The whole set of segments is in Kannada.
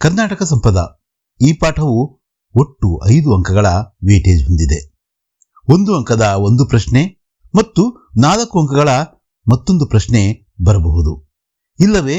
ಕರ್ನಾಟಕ ಸಂಪದ ಈ ಪಾಠವು ಒಟ್ಟು 5 ಅಂಕಗಳ ವೇಟೇಜ್ ಹೊಂದಿದೆ. 1 ಅಂಕದ ಒಂದು ಪ್ರಶ್ನೆ ಮತ್ತು 4 ಅಂಕಗಳ ಮತ್ತೊಂದು ಪ್ರಶ್ನೆ ಬರಬಹುದು. ಇಲ್ಲವೇ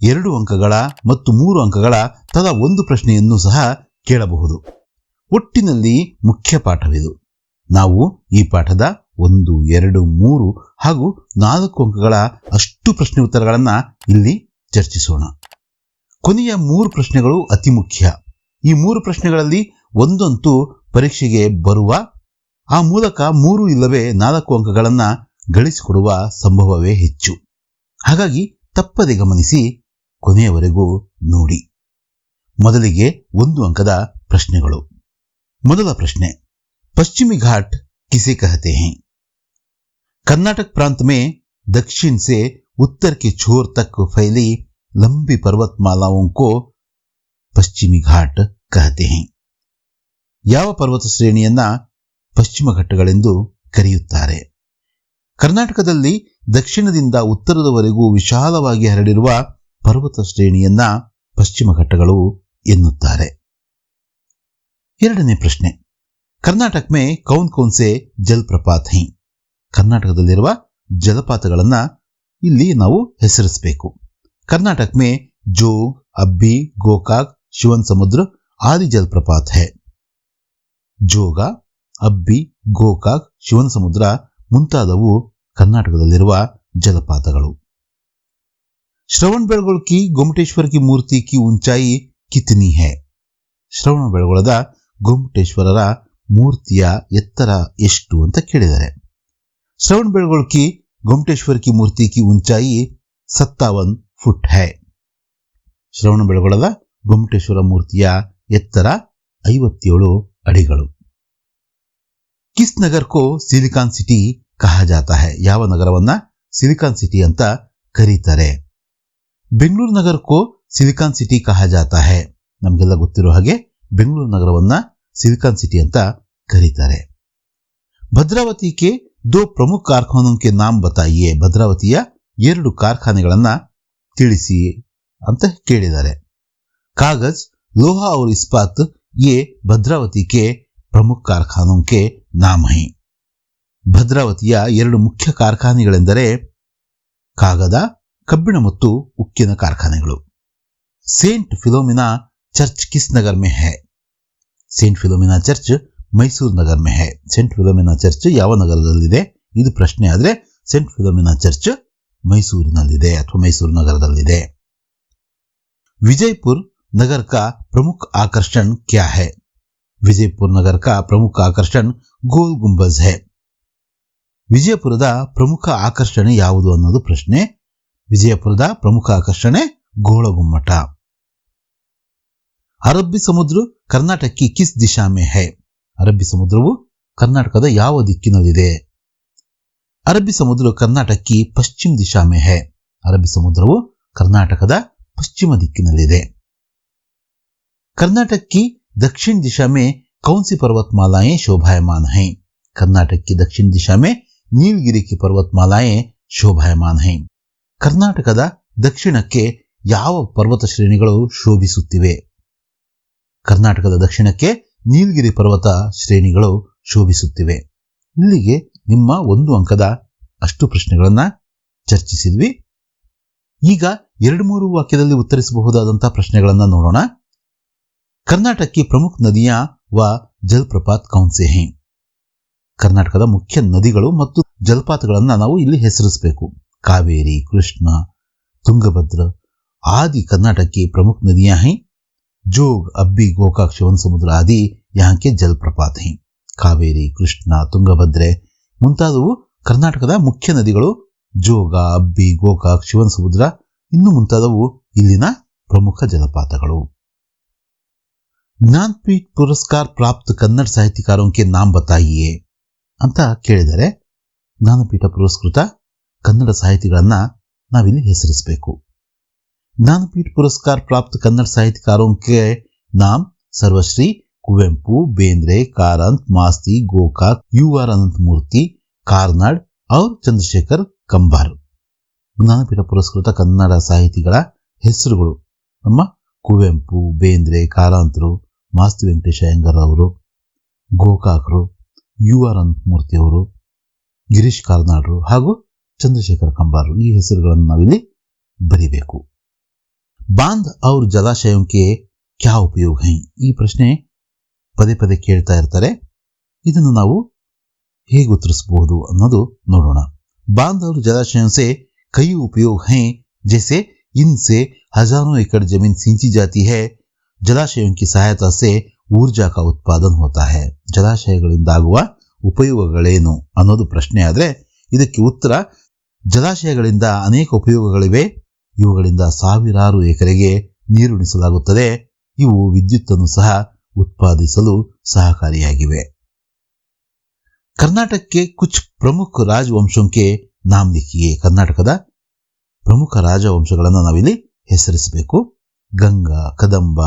2 ಅಂಕಗಳ ಮತ್ತು 3 ಅಂಕಗಳ ತಲಾ ಒಂದು ಪ್ರಶ್ನೆಯನ್ನು ಸಹ ಕೇಳಬಹುದು. ಒಟ್ಟಿನಲ್ಲಿ ಮುಖ್ಯ ಪಾಠವಿದು. ನಾವು ಈ ಪಾಠದ 1, 2, 3 ಹಾಗೂ 4 ಅಂಕಗಳ ಅಷ್ಟು ಪ್ರಶ್ನೆ ಉತ್ತರಗಳನ್ನು ಇಲ್ಲಿ ಚರ್ಚಿಸೋಣ. ಕೊನೆಯ 3 ಪ್ರಶ್ನೆಗಳು ಅತಿ ಮುಖ್ಯ. ಈ 3 ಪ್ರಶ್ನೆಗಳಲ್ಲಿ ಒಂದಂತೂ ಪರೀಕ್ಷೆಗೆ ಬರುವ ಆ ಮೂಲಕ 3 ಇಲ್ಲವೇ 4 ಅಂಕಗಳನ್ನು ಗಳಿಸಿಕೊಡುವ ಸಂಭವವೇ ಹೆಚ್ಚು. ಹಾಗಾಗಿ ತಪ್ಪದೆ ಗಮನಿಸಿ, ಕೊನೆಯವರೆಗೂ ನೋಡಿ. ಮೊದಲಿಗೆ 1 ಅಂಕದ ಪ್ರಶ್ನೆಗಳು. ಮೊದಲ ಪ್ರಶ್ನೆ, पश्चिमी घाट किसे कहते हैं? कर्नाटक प्रांत में दक्षिण से उत्तर के छोर तक फैली लंबी पर्वतमालाओं को पश्चिमी घाट कहते हैं. ಯಾವ ಪರ್ವತ ಶ್ರೇಣಿಯನ್ನ ಪಶ್ಚಿಮ ಘಟ್ಟಗಳೆಂದು ಕರೆಯುತ್ತಾರೆ? ಕರ್ನಾಟಕದಲ್ಲಿ ದಕ್ಷಿಣದಿಂದ ಉತ್ತರದವರೆಗೂ ವಿಶಾಲವಾಗಿ ಹರಡಿರುವ ಪರ್ವತ ಶ್ರೇಣಿಯನ್ನ ಪಶ್ಚಿಮ ಘಟ್ಟಗಳು ಎನ್ನುತ್ತಾರೆ. ಎರಡನೇ ಪ್ರಶ್ನೆ, कर्नाटक में कौन कौन से जलप्रपात हैं? ಕರ್ನಾಟಕದಲ್ಲಿರುವ ಜಲಪಾತಗಳನ್ನ ಇಲ್ಲಿ ನಾವು ಹೆಸರಿಸಬೇಕು. कर्नाटक में जोग, अब्बी, गोकाक, शिवन समुद्र आदि जलप्रपात है. ಜೋಗ, ಅಬ್ಬಿ, ಗೋಕಾಕ್, ಶಿವನ ಸಮುದ್ರ ಮುಂತಾದವು ಕರ್ನಾಟಕದಲ್ಲಿರುವ ಜಲಪಾತಗಳು. ಶ್ರವಣಬೆಳಗೊಳ की गोमटेश्वर की मूर्ति की ऊंचाई कितनी है? ಶ್ರವಣಬೆಳಗೊಳದ गोमटेश्वरರ ಮೂರ್ತಿಯ ಎತ್ತರ ಎಷ್ಟು ಅಂತ ಕೇಳಿದ್ದಾರೆ. ಶ್ರವಣಬೆಳಗೊಳ की गोमटेश्वर की मूर्ति की ऊंचाई 57 फुट है. ಶ್ರವಣಬೆಳಗೊಳದ ಗೊಮ್ಮಟೇಶ್ವರ ಮೂರ್ತಿಯ ಎತ್ತರ 57 ಅಡಿಗಳು. किस नगर को सिलिकॉन सिटी कहा जाता है? ಯಾವ ನಗರವನ್ನ ಸಿಲಿಕಾನ್ ಸಿಟಿ ಅಂತ ಕರೀತಾರೆ? ಬೆಂಗಳೂರು ನಗರ को सिलिकॉन सिटी कहा जाता है. ನಮಗೆಲ್ಲ ಗೊತ್ತಿರೋ ಹಾಗೆ ಬೆಂಗಳೂರು ನಗರವನ್ನ सिलिकॉन सिटी ಅಂತ ಕರೀತಾರೆ. ಭದ್ರಾವತಿ के 2 प्रमुख कारखानों के नाम बताइए. ಭದ್ರಾವತಿಯ 2 ಕಾರ್ಖಾನೆಗಳನ್ನ ತಿಳಿಸಿ ಅಂತ ಕೇಳಿದ್ದಾರೆ. कागज, लोहा और इस्पात ये ಭದ್ರಾವತಿ के प्रमुख कारखानों के नाम हैं. ಭದ್ರಾವತಿಯ 2 ಮುಖ್ಯ ಕಾರ್ಖಾನೆಗಳೆಂದರೆ ಕಾಗದ, ಕಬ್ಬಿಣ ಮತ್ತು ಉಕ್ಕಿನ ಕಾರ್ಖಾನೆಗಳು. सेंट फिलोमिना चर्च किस नगर में है? सेंट फिलोमिना चर्च ಮೈಸೂರು ನಗರ में है. सेंट फिलोमिना चर्च ಯಾವ ನಗರದಲ್ಲಿದೆ? ಇದು ಪ್ರಶ್ನೆ ಆದರೆ सेंट फिलोमिना चर्च ಮೈಸೂರಿನಲ್ಲಿದೆ ಅಥವಾ ಮೈಸೂರು ನಗರದಲ್ಲಿದೆ. विजयपुर नगर का प्रमुख आकर्षण क्या है? विजयपुर नगर का प्रमुख आकर्षण गोल गुंबज है. ವಿಜಯಪುರದ ಪ್ರಮುಖ ಆಕರ್ಷಣೆ ಯಾವುದು ಅನ್ನೋದು ಪ್ರಶ್ನೆ. ವಿಜಯಪುರದ ಪ್ರಮುಖ ಆಕರ್ಷಣೆ ಗೋಳಗುಮ್ಮಟ. ಅರಬ್ಬಿ ಸಮುದ್ರ ಕರ್ನಾಟಕ की किस दिशा में है? ಅರಬ್ಬಿ ಸಮುದ್ರವು ಕರ್ನಾಟಕದ ಯಾವ ದಿಕ್ಕಿನಲ್ಲಿದೆ? ಅರಬ್ಬಿ ಸಮುದ್ರ ಕರ್ನಾಟಕ की पश्चिम दिशा में है. ಅರಬ್ಬಿ ಸಮುದ್ರವು ಕರ್ನಾಟಕದ ಪಶ್ಚಿಮ ದಿಕ್ಕಿನಲ್ಲಿದೆ. कर्नाटक की दक्षिण दिशा में कौन सी पर्वतमालाएं शोभायमान हैं? कर्नाटक की दक्षिण दिशा में ನೀಲಗಿರಿ की पर्वतमालाएं शोभायमान हैं. ಕರ್ನಾಟಕದ ದಕ್ಷಿಣಕ್ಕೆ ಯಾವ ಪರ್ವತ ಶ್ರೇಣಿಗಳು ಶೋಭಿಸುತ್ತಿವೆ? ಕರ್ನಾಟಕದ ದಕ್ಷಿಣಕ್ಕೆ ನೀಲಗಿರಿ ಪರ್ವತ ಶ್ರೇಣಿಗಳು ಶೋಭಿಸುತ್ತಿವೆ. ಇಲ್ಲಿಗೆ ನಿಮ್ಮ 1 ಅಂಕದ ಅಷ್ಟು ಪ್ರಶ್ನೆಗಳನ್ನ ಚರ್ಚಿಸಿದ್ವಿ. ಈಗ 2-3 ವಾಕ್ಯದಲ್ಲಿ ಉತ್ತರಿಸಬಹುದಾದಂತಹ ಪ್ರಶ್ನೆಗಳನ್ನ ನೋಡೋಣ. कर्नाटक की प्रमुख नदियां व जलप्रपात कौन से हैं? ಕರ್ನಾಟಕದ ಮುಖ್ಯ ನದಿಗಳು ಮತ್ತು ಜಲಪಾತಗಳನ್ನ ನಾವು ಇಲ್ಲಿ ಹೆಸರಿಸಬೇಕು. ಕಾವೇರಿ, ಕೃಷ್ಣ, ತುಂಗಭದ್ರ आदि कर्नाटक की प्रमुख नदियां हैं. जोग, अब्बी, गोकाक, शिवन समुद्र आदि यहाँ के जलप्रपात हैं. ಕಾವೇರಿ, ಕೃಷ್ಣ, ತುಂಗಭದ್ರೆ ಮುಂತಾದವು ಕರ್ನಾಟಕದ ಮುಖ್ಯ ನದಿಗಳು. ಜೋಗ, ಅಬ್ಬಿ, ಗೋಕಾಕ್, ಶಿವನ ಸಮುದ್ರ ಇನ್ನು ಮುಂತಾದವು ಇಲ್ಲಿನ ಪ್ರಮುಖ ಜಲಪಾತಗಳು. ज्ञानपीठ पुरस्कार प्राप्त कन्नड़ साहित्यकारों के नाम बताइए ಅಂತ ಕೇಳಿದರೆ ಜ್ಞಾನಪೀಠ ಪುರಸ್ಕೃತ ಕನ್ನಡ ಸಾಹಿತಿಗಳನ್ನ ನಾವಿಲ್ಲಿ ಹೆಸರಿಸಬೇಕು. ज्ञानपीठ पुरस्कार प्राप्त कन्नड़ साहित्यकारों के नाम सर्वश्री, कुवेंपु, बेंद्रे, कारंत, मास्ती, गोकाक, UR अनंतमूर्ति, ಕಾರ್ನಾಡ್ और ಚಂದ್ರಶೇಖರ್ ಕಂಬಾರ್. ಜ್ಞಾನಪೀಠ ಪುರಸ್ಕೃತ ಕನ್ನಡ ಸಾಹಿತಿಗಳ ಹೆಸರುಗಳು ನಮ್ಮ ಕುವೆಂಪು, ಬೇಂದ್ರೆ, ಕಾರಂತರು, ಮಾಸ್ತಿ ವೆಂಕಟೇಶ ಅಯ್ಯಂಗಾರ್ ಅವರು, ಗೋಕಾಕರು, UR ಅನಂತಮೂರ್ತಿಯವರು, ಗಿರೀಶ್ ಕಾರ್ನಾಡ್ರು ಹಾಗೂ ಚಂದ್ರಶೇಖರ ಕಂಬಾರರು ಈ ಹೆಸರುಗಳನ್ನು ನಾವಿಲ್ಲಿ ಬರಿಬೇಕು. ಬಾಂಧ್ और जलाशयों के क्या उपयोग हैं? ಈ ಪ್ರಶ್ನೆ ಪದೇ ಪದೇ ಕೇಳ್ತಾ ಇರ್ತಾರೆ. ಇದನ್ನು ನಾವು ಹೇಗೆ ಉತ್ತರಿಸಬಹುದು ಅನ್ನೋದು ನೋಡೋಣ. बांध और जलाशयों से कई उपयोग हैं, जैसे इनसे हजारों एकड़ जमीन सिंची जाती है. जलाशयों की सहायता से ऊर्जा का उत्पादन होता है. ಜಲಾಶಯಗಳಿಂದಾಗುವ ಉಪಯೋಗಗಳೇನು ಅನ್ನೋದು ಪ್ರಶ್ನೆ ಆದರೆ ಇದಕ್ಕೆ ಉತ್ತರ ಜಲಾಶಯಗಳಿಂದ ಅನೇಕ ಉಪಯೋಗಗಳಿವೆ. ಇವುಗಳಿಂದ ಸಾವಿರಾರು ಎಕರೆಗೆ ನೀರುಣಿಸಲಾಗುತ್ತದೆ. ಇವು ವಿದ್ಯುತ್ತನ್ನು ಸಹ ಉತ್ಪಾದಿಸಲು ಸಹಕಾರಿಯಾಗಿವೆ. कर्नाटक के कुछ प्रमुख राजवंशों के नाम लिखिए. ಕರ್ನಾಟಕದ ಪ್ರಮುಖ ರಾಜವಂಶಗಳನ್ನು ನಾವಿಲ್ಲಿ ಹೆಸರಿಸಬೇಕು. ಗಂಗಾ, ಕದಂಬ,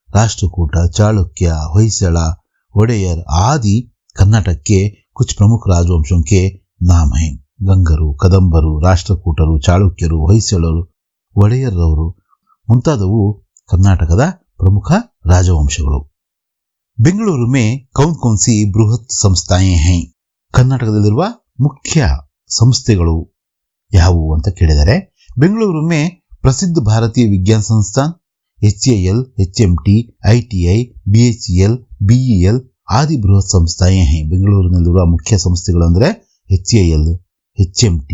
राष्ट्रकूट, चालुक्य, ಹೊಯ್ಸಳ, ಒಡೆಯರ್ आदि कर्नाटक के कुछ प्रमुख राजवंशों के नाम हैं. ಗಂಗರು, ಕದಂಬರು, ರಾಷ್ಟ್ರಕೂಟರು, ಚಾಳುಕ್ಯರು, ಹೊಯ್ಸಳರು, ಒಡೆಯರ್ರವರು ಮುಂತಾದವು ಕರ್ನಾಟಕದ ಪ್ರಮುಖ ರಾಜವಂಶಗಳು. ಬೆಂಗಳೂರು में कौन कौन सी ಬೃಹತ್ ಸಂಸ್ಥಾएं हैं? ಕರ್ನಾಟಕದಲ್ಲಿರುವ ಮುಖ್ಯ ಸಂಸ್ಥೆಗಳು ಯಾವುವು ಅಂತ ಕೇಳಿದರೆ ಬೆಂಗಳೂರು में प्रसिद्ध भारतीय विज्ञान संस्थान, HAL, HMT, ITI, BHEL, BEL आदि ಬೃಹತ್ ಸಂಸ್ಥಾएं हैं. ಬೆಂಗಳೂರಿನಲ್ಲಿರುವ ಮುಖ್ಯ ಸಂಸ್ಥೆಗಳು ಅಂದರೆ HAL, HMT,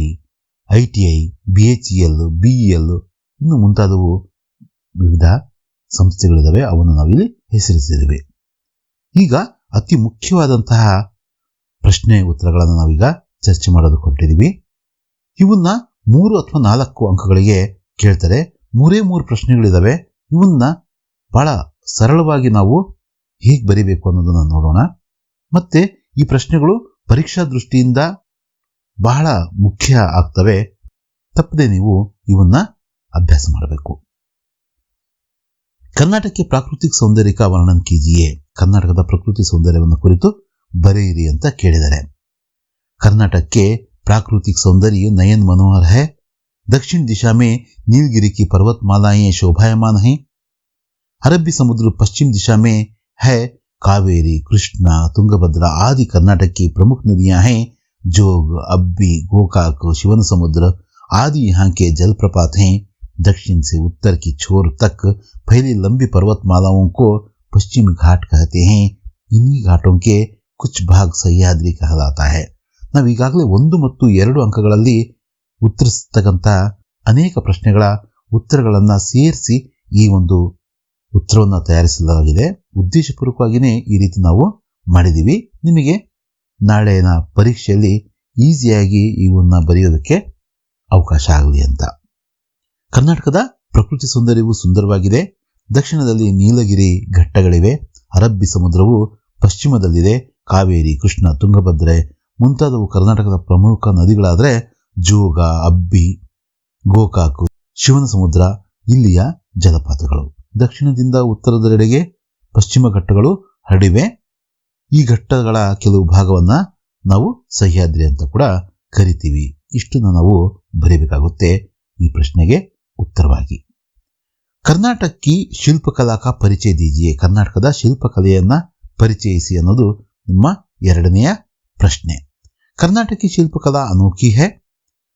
ITI, BHEL, BEL ಇನ್ನು ಮುಂತಾದವು ವಿವಿಧ ಸಂಸ್ಥೆಗಳಿದ್ದಾವೆ. ಅವನ್ನು ನಾವಿಲ್ಲಿ ಹೆಸರಿಸಿದ್ದೇವೆ. ಈಗ ಅತಿ ಮುಖ್ಯವಾದಂತಹ ಪ್ರಶ್ನೆ ಉತ್ತರಗಳನ್ನು ನಾವೀಗ ಚರ್ಚೆ ಮಾಡೋದಕ್ಕೆ ಹೊರಟಿದ್ದೀವಿ. ಇವನ್ನ 3 ಅಥವಾ 4 ಅಂಕಗಳಿಗೆ ಕೇಳ್ತಾರೆ. 3 ಪ್ರಶ್ನೆಗಳಿದ್ದಾವೆ. ಇವನ್ನ ಬಹಳ ಸರಳವಾಗಿ ನಾವು ಹೇಗೆ ಬರಿಬೇಕು ಅನ್ನೋದನ್ನು ನೋಡೋಣ. ಮತ್ತೆ ಈ ಪ್ರಶ್ನೆಗಳು ಪರೀಕ್ಷಾ ದೃಷ್ಟಿಯಿಂದ ಬಹಳ ಮುಖ್ಯ ಆಗ್ತವೆ. ತಪ್ಪದೆ ನೀವು ಇವನ್ನ ಅಭ್ಯಾಸ ಮಾಡಬೇಕು. ಕರ್ನಾಟಕಕ್ಕೆ ಪ್ರಾಕೃತಿಕ ಸೌಂದರ್ಯ का वर्णन कीजिए. ಕರ್ನಾಟಕದ ಪ್ರಕೃತಿ ಸೌಂದರ್ಯವನ್ನು ಕುರಿತು ಬರೆಯಿರಿ ಅಂತ ಕೇಳಿದ್ದಾರೆ. कर्नाटक के प्राकृतिक सौंदर्य नयन मनोहर है. दक्षिण दिशा में नीलगिरी की पर्वतमालाएं शोभायमान हैं. अरबी समुद्र पश्चिम दिशा में है. कावेरी, कृष्णा, तुंगभद्रा आदि कर्नाटक की प्रमुख नदियां हैं. जोग, अब्बी, गोकाक, शिवन समुद्र आदि यहाँ के जलप्रपात हैं. दक्षिण से उत्तर की छोर तक फैली लंबी पर्वतमालाओं को पश्चिमी घाट कहते हैं. इन्हीं घाटों के कुछ भाग सह्याद्री कहलाता है. ನಾವು ಈಗಾಗಲೇ 1 ಮತ್ತು 2 ಅಂಕಗಳಲ್ಲಿ ಉತ್ತರಿಸತಕ್ಕಂಥ ಅನೇಕ ಪ್ರಶ್ನೆಗಳ ಉತ್ತರಗಳನ್ನು ಸೇರಿಸಿ ಈ ಒಂದು ಉತ್ತರವನ್ನು ತಯಾರಿಸಲಾಗಿದೆ. ಉದ್ದೇಶಪೂರ್ವಕವಾಗಿಯೇ ಈ ರೀತಿ ನಾವು ಮಾಡಿದ್ದೀವಿ. ನಿಮಗೆ ನಾಳೆನ ಪರೀಕ್ಷೆಯಲ್ಲಿ ಈಸಿಯಾಗಿ ಇವನ್ನ ಬರೆಯೋದಕ್ಕೆ ಅವಕಾಶ ಆಗಲಿ ಅಂತ. ಕರ್ನಾಟಕದ ಪ್ರಕೃತಿ ಸೌಂದರ್ಯವು ಸುಂದರವಾಗಿದೆ. ದಕ್ಷಿಣದಲ್ಲಿ ನೀಲಗಿರಿ ಘಟ್ಟಗಳಿವೆ. ಅರಬ್ಬಿ ಸಮುದ್ರವು ಪಶ್ಚಿಮದಲ್ಲಿದೆ. ಕಾವೇರಿ, ಕೃಷ್ಣ, ತುಂಗಭದ್ರೆ ಮುಂತಾದವು ಕರ್ನಾಟಕದ ಪ್ರಮುಖ ನದಿಗಳಾದರೆ ಜೋಗ, ಅಬ್ಬಿ, ಗೋಕಾಕು, ಶಿವನ ಸಮುದ್ರ ಇಲ್ಲಿಯ ಜಲಪಾತಗಳು. ದಕ್ಷಿಣದಿಂದ ಉತ್ತರದೆಡೆಗೆ ಪಶ್ಚಿಮ ಘಟ್ಟಗಳು ಹರಡಿವೆ. ಈ ಘಟ್ಟಗಳ ಕೆಲವು ಭಾಗವನ್ನ ನಾವು ಸಹ್ಯಾದ್ರಿ ಅಂತ ಕೂಡ ಕರಿತೀವಿ. ಇಷ್ಟನ್ನು ನಾವು ಬರೀಬೇಕಾಗುತ್ತೆ ಈ ಪ್ರಶ್ನೆಗೆ ಉತ್ತರವಾಗಿ. ಕರ್ನಾಟಕ ಕಿ ಶಿಲ್ಪಕಲಾ ಕಾ ಪರಿಚಯ ದೀಜಿಯೇ. ಕರ್ನಾಟಕದ ಶಿಲ್ಪಕಲೆಯನ್ನ ಪರಿಚಯಿಸಿ ಅನ್ನೋದು ನಿಮ್ಮ 2ನೆಯ ಪ್ರಶ್ನೆ. कर्नाटक की शिल्पकला अनोखी है.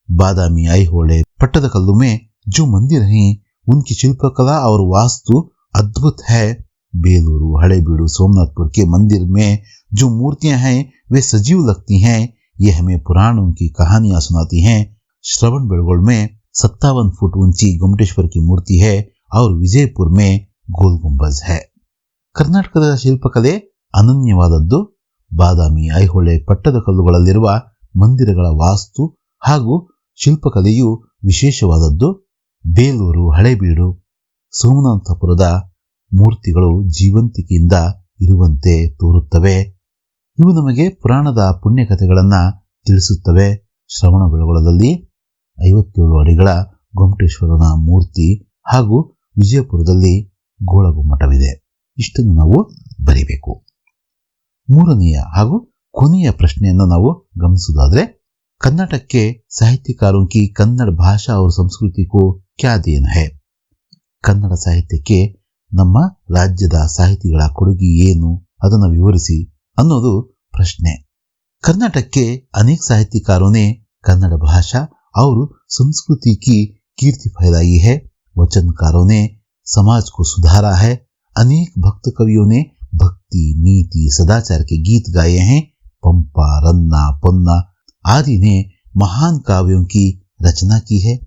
बादामी, ऐहोले, पट्टदकल्लू में जो मंदिर हैं उनकी शिल्पकला और वास्तु अद्भुत है. बेलूरू, हड़ेबीडू, सोमनाथपुर के मंदिर में जो मूर्तियां हैं वे सजीव लगती हैं. ये हमें पुराणों की कहानियां सुनाती हैं. श्रवण बेळगोळ में 57 फुट ऊंची गोमटेश्वर की मूर्ति है और विजयपुर में गोल गुंबज है. ಕರ್ನಾಟಕದ ಶಿಲ್ಪಕಲೆ ಅನನ್ಯವಾದದ್ದು. ಬಾದಾಮಿ, ಐಹೊಳೆ, ಪಟ್ಟದಕಲ್ಲುಗಳಲ್ಲಿರುವ ಮಂದಿರಗಳ ವಾಸ್ತು ಹಾಗೂ ಶಿಲ್ಪಕಲೆಯು ವಿಶೇಷವಾದದ್ದು. ಬೇಲೂರು, ಹಳೇಬೀಡು, ಸೋಮನಾಥಪುರದ ಮೂರ್ತಿಗಳು ಜೀವಂತಿಕೆಯಿಂದ ಇರುವಂತೆ ತೋರುತ್ತವೆ. ಇವು ನಮಗೆ ಪುರಾಣದ ಪುಣ್ಯಕಥೆಗಳನ್ನು ತಿಳಿಸುತ್ತವೆ. ಶ್ರವಣ ಬೆಳಗೊಳದಲ್ಲಿ 57 ಅಡಿಗಳ ಗೊಮ್ಮಟೇಶ್ವರನ ಮೂರ್ತಿ ಹಾಗೂ ವಿಜಯಪುರದಲ್ಲಿ ಗೋಳಗುಮ್ಮಟವಿದೆ. ಇಷ್ಟನ್ನು ನಾವು ಬರೀಬೇಕು. 3ನೆಯ ಹಾಗೂ ಕೊನೆಯ ಪ್ರಶ್ನೆಯನ್ನು ನಾವು ಗಮನಿಸುವುದಾದರೆ कर्नाटक साहित्यकारों की कन्नड़ भाषा और संस्कृति को क्या देन है. ಕನ್ನಡ ಸಾಹಿತ್ಯಕ್ಕೆ ನಮ್ಮ ರಾಜ್ಯದ ಸಾಹಿತಿಗಳ ಕೊಡುಗೆ ಏನು ಅದನ್ನು ವಿವರಿಸಿ ಅನ್ನೋದು ಪ್ರಶ್ನೆ. कर्नाटक के अनेक साहित्यकारों ने कन्नड़ भाषा और संस्कृति की कीर्ति फैलाई है. वचनकारों ने समाज को सुधारा है. अनेक भक्त कवियों ने भक्ति, नीति, सदाचार के गीत गाए हैं. पंपा, रन्ना, पोन्ना आदि ने महान काव्यों की रचना की है.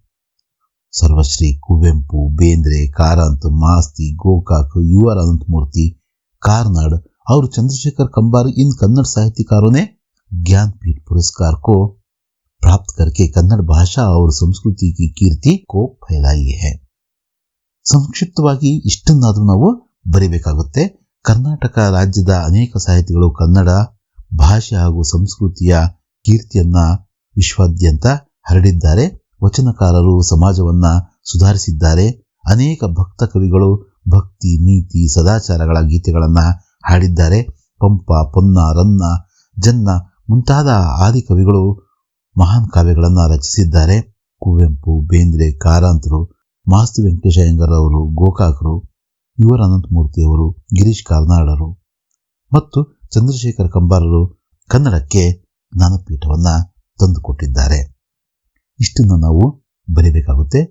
सर्वश्री कुवेंपु, बेंद्रे, कारंत, मास्ती, गोकाक, युवर अनंतमूर्ति, कार्नाड और चंद्रशेखर कंबार इन कन्नड़ साहित्यकारों ने ज्ञानपीठ पुरस्कार को प्राप्त करके कन्नड़ भाषा और संस्कृति की कीर्ति को फैलाई है. ಸಂಕ್ಷಿಪ್ತವಾಗಿ ಇಷ್ಟನ್ನಾದರೂ ನಾವು ಬರಿಬೇಕಾಗುತ್ತೆ. ಕರ್ನಾಟಕ ರಾಜ್ಯದ ಅನೇಕ ಸಾಹಿತಿಗಳು ಕನ್ನಡ ಭಾಷೆ ಹಾಗೂ ಸಂಸ್ಕೃತಿಯ ಕೀರ್ತಿಯನ್ನ ವಿಶ್ವಾದ್ಯಂತ ಹರಡಿದ್ದಾರೆ. ವಚನಕಾರರು ಸಮಾಜವನ್ನ ಸುಧಾರಿಸಿದ್ದಾರೆ. ಅನೇಕ ಭಕ್ತ ಕವಿಗಳು ಭಕ್ತಿ, ನೀತಿ, ಸದಾಚಾರಗಳ ಗೀತೆಗಳನ್ನ ಹಾಡಿದ್ದಾರೆ. ಪಂಪ, ಪೊನ್ನ, ರನ್ನ, ಜನ್ನ ಮುಂತಾದ ಆದಿ ಕವಿಗಳು ಮಹಾನ್ ಕಾವ್ಯಗಳನ್ನು ರಚಿಸಿದ್ದಾರೆ. ಕುವೆಂಪು, ಬೇಂದ್ರೆ, ಕಾರಂತರು, ಮಾಸ್ತಿ ವೆಂಕಟೇಶ ಅಯ್ಯಂಗಾರ್ ಅವರು, ಗೋಕಾಕರು, ಯುವರ್ ಅನಂತಮೂರ್ತಿಯವರು, ಗಿರೀಶ್ ಕಾರ್ನಾಡರು ಮತ್ತು ಚಂದ್ರಶೇಖರ್ ಕಂಬಾರರು ಕನ್ನಡಕ್ಕೆ ಜ್ಞಾನಪೀಠವನ್ನು ತಂದುಕೊಟ್ಟಿದ್ದಾರೆ. ಇಷ್ಟನ್ನು ನಾವು ಬರೀಬೇಕಾಗುತ್ತೆ.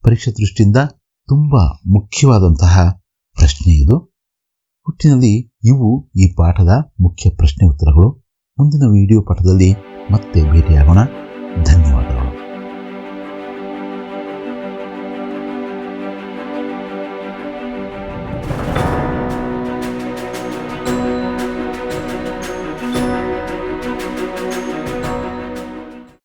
ಪರೀಕ್ಷೆ ದೃಷ್ಟಿಯಿಂದ ತುಂಬ ಮುಖ್ಯವಾದಂತಹ ಪ್ರಶ್ನೆ ಇದು. ಒಟ್ಟಿನಲ್ಲಿ ಇವು ಈ ಪಾಠದ ಮುಖ್ಯ ಪ್ರಶ್ನೆ ಉತ್ತರಗಳು. ಮುಂದಿನ ವಿಡಿಯೋ ಪಾಠದಲ್ಲಿ ಮತ್ತೆ ಭೇಟಿಯಾಗೋಣ. ಧನ್ಯವಾದ.